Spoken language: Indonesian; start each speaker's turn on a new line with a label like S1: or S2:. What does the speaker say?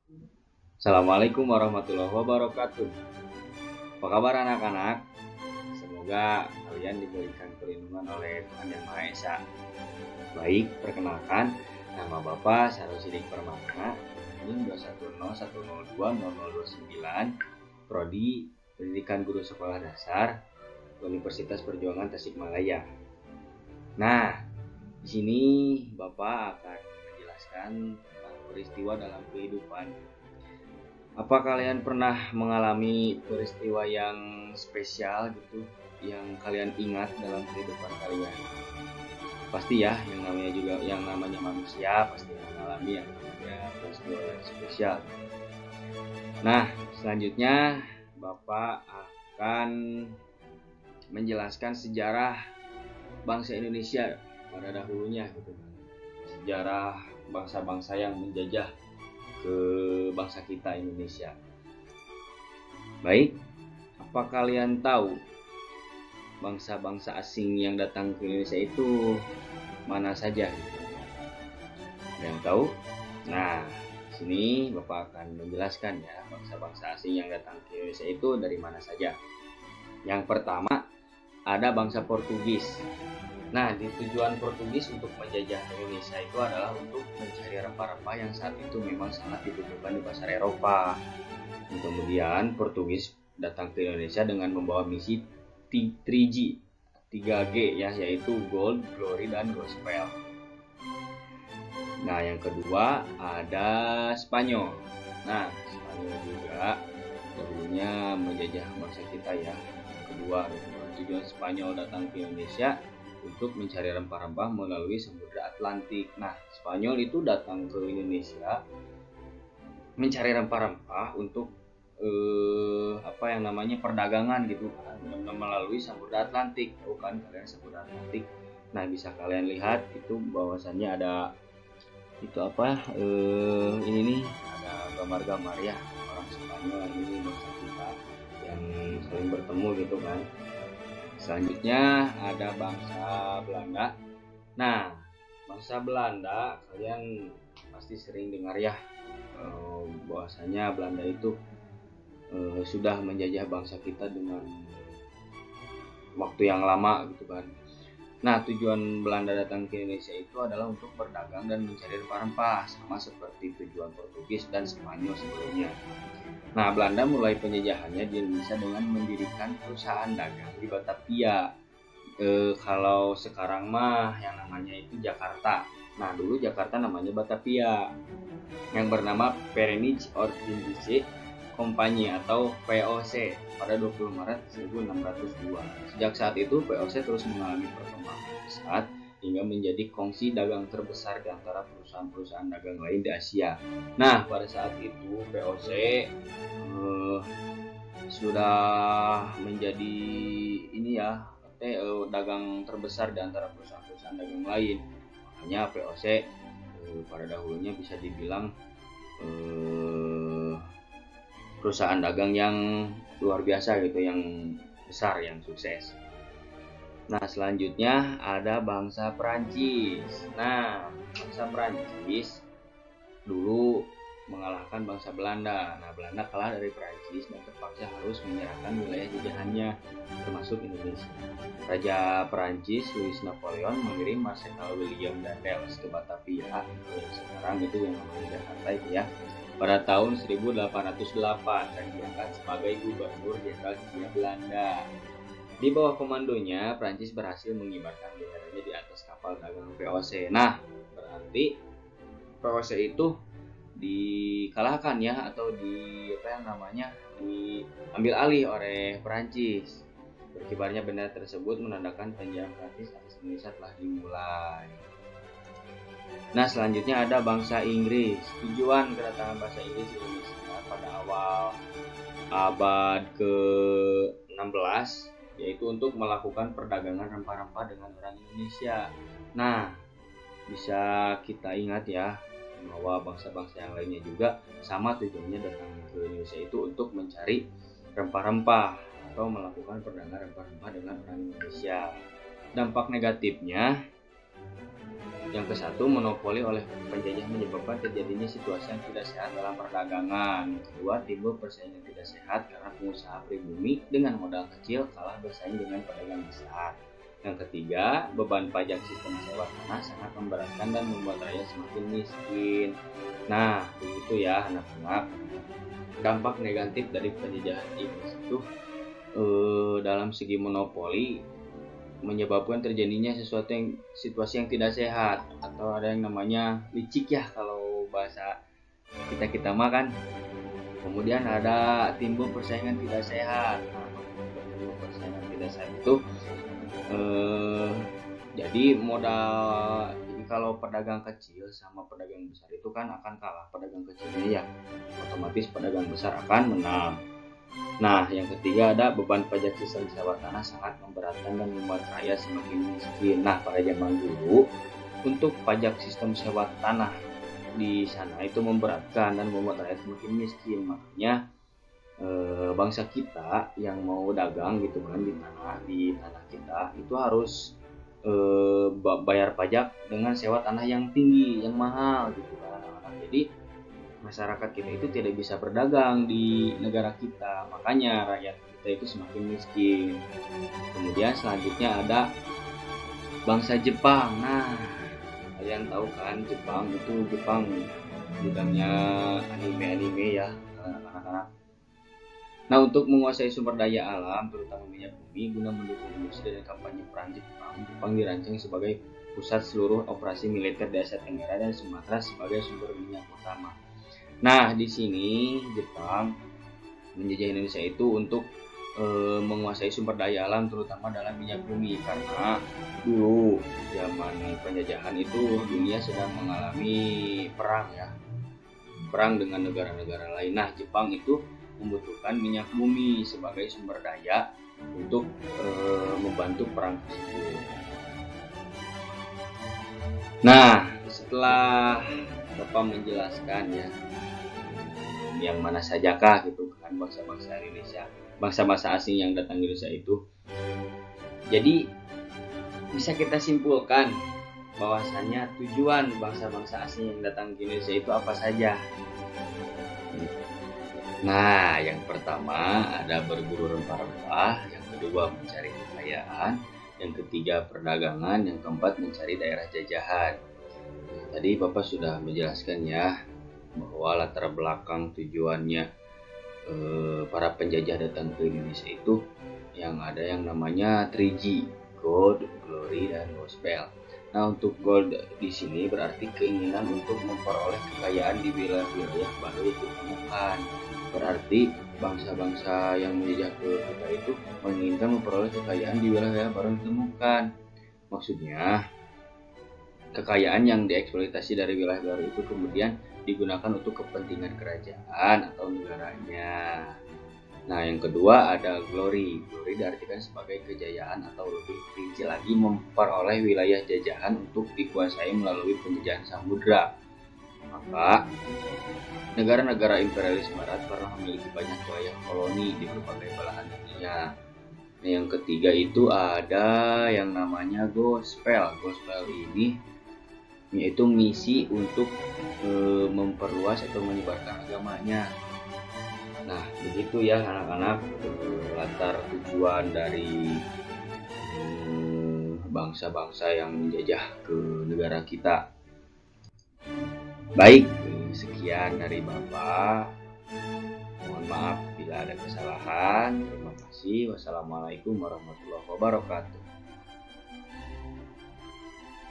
S1: Assalamualaikum warahmatullahi wabarakatuh. Apa kabar anak-anak? Semoga kalian diberikan perlindungan oleh Tuhan Yang Maha Esa. Baik, perkenalkan, nama Bapak Sarusidik Permana, NIM 210102029, Prodi Pendidikan Guru Sekolah Dasar, Universitas Perjuangan Tasikmalaya. Nah, di sini Bapak akan menjelaskan tentang peristiwa dalam kehidupan. Apa kalian pernah mengalami peristiwa yang spesial gitu, yang kalian ingat dalam kehidupan kalian? Pasti ya, yang namanya manusia pasti mengalami yang namanya peristiwa yang spesial. Nah, selanjutnya Bapak akan menjelaskan sejarah bangsa Indonesia pada dahulunya gitu. Sejarah bangsa-bangsa yang menjajah ke bangsa kita Indonesia. Baik, apa kalian tahu bangsa-bangsa asing yang datang ke Indonesia itu mana saja? Ada yang tahu? Nah, sini Bapak akan menjelaskan ya bangsa-bangsa asing yang datang ke Indonesia itu dari mana saja. Yang pertama ada bangsa Portugis. Nah, di tujuan Portugis untuk menjajah Indonesia itu adalah untuk mencari rempah-rempah yang saat itu memang sangat dibutuhkan di pasar Eropa. Dan kemudian Portugis datang ke Indonesia dengan membawa misi 3G, 3G ya, yaitu Gold, Glory, dan Gospel. Nah, yang kedua ada Spanyol. Nah, Spanyol juga dahulunya menjajah bangsa kita ya. Yang kedua, tujuan Spanyol datang ke Indonesia untuk mencari rempah-rempah melalui Samudra Atlantik. Nah, Spanyol itu datang ke Indonesia mencari rempah-rempah untuk apa yang namanya perdagangan gitu kan, melalui Samudra Atlantik. Tahu kan kalian Samudra Atlantik? Nah, bisa kalian lihat itu bahwasannya ada itu apa ini nih ada gambar-gambar ya orang Spanyol ini bangsa kita yang saling bertemu gitu kan. Selanjutnya ada bangsa Belanda. Nah, bangsa Belanda kalian pasti sering dengar ya bahwasanya Belanda itu sudah menjajah bangsa kita dengan waktu yang lama gitu kan. Nah, tujuan Belanda datang ke Indonesia itu adalah untuk berdagang dan mencari rempah-rempah, sama seperti tujuan Portugis dan Spanyol sebelumnya. Nah, Belanda mulai penjajahannya di Indonesia dengan mendirikan perusahaan dagang di Batavia. Kalau sekarang mah yang namanya itu Jakarta. Nah, dulu Jakarta namanya Batavia, yang bernama Verenigde Ordinariële Compagnie atau VOC pada 20 Maret 1602. Sejak saat itu VOC terus mengalami perkembangan pesat hingga menjadi kongsi dagang terbesar di antara perusahaan-perusahaan dagang lain di Asia. Nah, pada saat itu VOC sudah menjadi ini ya, dagang terbesar di antara perusahaan-perusahaan dagang lain. Makanya VOC pada dahulunya bisa dibilang perusahaan dagang yang luar biasa gitu, yang besar, yang sukses. Nah, selanjutnya ada bangsa Perancis. Nah, bangsa Perancis dulu mengalahkan bangsa Belanda. Nah, Belanda kalah dari Perancis dan terpaksa harus menyerahkan wilayah jajahannya, termasuk Indonesia. Raja Perancis Louis Napoleon mengirim Marshal William Dandels ke Batavia, yang sekarang itu yang namanya Jakarta itu ya, pada tahun 1808 dan diangkat sebagai gubernur jenderal Hindia Belanda. Di bawah komandonya, Prancis berhasil mengibarkan benderanya di atas kapal dagang VOC. Nah, berarti VOC itu dikalahkan ya, atau diambil alih oleh Prancis. Berkibarnya bendera tersebut menandakan penjajahan Prancis atas Indonesia telah dimulai. Nah, selanjutnya ada bangsa Inggris. Tujuan kedatangan bangsa Inggris di Indonesia pada awal abad ke-16 yaitu untuk melakukan perdagangan rempah-rempah dengan orang Indonesia. Nah, bisa kita ingat ya bahwa bangsa-bangsa yang lainnya juga sama tujuannya datang ke Indonesia itu untuk mencari rempah-rempah atau melakukan perdagangan rempah-rempah dengan orang Indonesia. Dampak negatifnya Yang ke-1, monopoli oleh penjajah menyebabkan terjadinya situasi yang tidak sehat dalam perdagangan. Yang kedua, timbul persaingan tidak sehat karena pengusaha pribumi dengan modal kecil kalah bersaing dengan pedagang besar. Yang ketiga, beban pajak sistem sewa tanah sangat memberatkan dan membuat rakyat semakin miskin. Nah, begitu ya anak-anak. Dampak negatif dari penjajahan Inggris itu dalam segi monopoli menyebabkan terjadinya situasi yang tidak sehat, atau ada yang namanya licik ya kalau bahasa kita mah kan. Kemudian ada timbul persaingan tidak sehat. Timbul persaingan tidak sehat itu jadi kalau pedagang kecil sama pedagang besar itu kan akan kalah pedagang kecilnya ya, otomatis pedagang besar akan menang. Nah, yang ketiga ada beban pajak sistem sewa tanah sangat memberatkan dan membuat rakyat semakin miskin. Nah, pada zaman dulu untuk pajak sistem sewa tanah di sana itu memberatkan dan membuat rakyat semakin miskin. Makanya bangsa kita yang mau dagang gitu kan di tanah kita itu harus bayar pajak dengan sewa tanah yang tinggi, yang mahal gitu kan anak-anak. Jadi masyarakat kita itu tidak bisa berdagang di negara kita, makanya rakyat kita itu semakin miskin. Kemudian selanjutnya ada bangsa Jepang. Nah, kalian tahu kan Jepang bidangnya anime ya anak-anak. Nah, untuk menguasai sumber daya alam terutama minyak bumi guna mendukung industri dan kampanye perang Jepang dirancang sebagai pusat seluruh operasi militer di Asia Tenggara dan Sumatera sebagai sumber minyak utama. Nah, di sini Jepang menjajah Indonesia itu untuk menguasai sumber daya alam terutama dalam minyak bumi, karena dulu zaman penjajahan itu dunia sedang mengalami perang dengan negara-negara lain. Nah, Jepang itu membutuhkan minyak bumi sebagai sumber daya untuk membantu perang tersebut. Nah, setelah Bapak menjelaskan ya yang mana sajakah gitu kan bangsa-bangsa Indonesia, bangsa-bangsa asing yang datang ke Indonesia itu. Jadi bisa kita simpulkan bahwasannya tujuan bangsa-bangsa asing yang datang ke Indonesia itu apa saja. Nah, yang pertama ada berburu rempah-rempah, yang kedua mencari kekayaan, yang ketiga perdagangan, yang keempat mencari daerah jajahan. Tadi Bapak sudah menjelaskan ya bahwa latar belakang tujuannya para penjajah datang ke Indonesia itu yang ada yang namanya 3G, gold, glory, dan gospel. Nah, untuk gold di sini berarti keinginan untuk memperoleh kekayaan di wilayah-wilayah baru yang ditemukan. Berarti bangsa-bangsa yang menjajah ke kita itu menginginkan memperoleh kekayaan di wilayah baru yang ditemukan. Maksudnya kekayaan yang dieksploitasi dari wilayah baru itu kemudian digunakan untuk kepentingan kerajaan atau negaranya. Nah, yang kedua ada glory. Glory diartikan sebagai kejayaan atau lebih rinci lagi memperoleh wilayah jajahan untuk dikuasai melalui penjajahan samudra. Maka negara-negara imperialis barat pernah memiliki banyak wilayah koloni di berbagai belahan dunia. Nah, yang ketiga itu ada yang namanya gospel. Gospel ini yaitu misi untuk memperluas atau menyebarkan agamanya. Nah, begitu ya anak-anak latar tujuan dari bangsa-bangsa yang menjajah ke negara kita. Baik, sekian dari Bapak. Mohon maaf bila ada kesalahan. Terima kasih. Wassalamualaikum warahmatullahi wabarakatuh.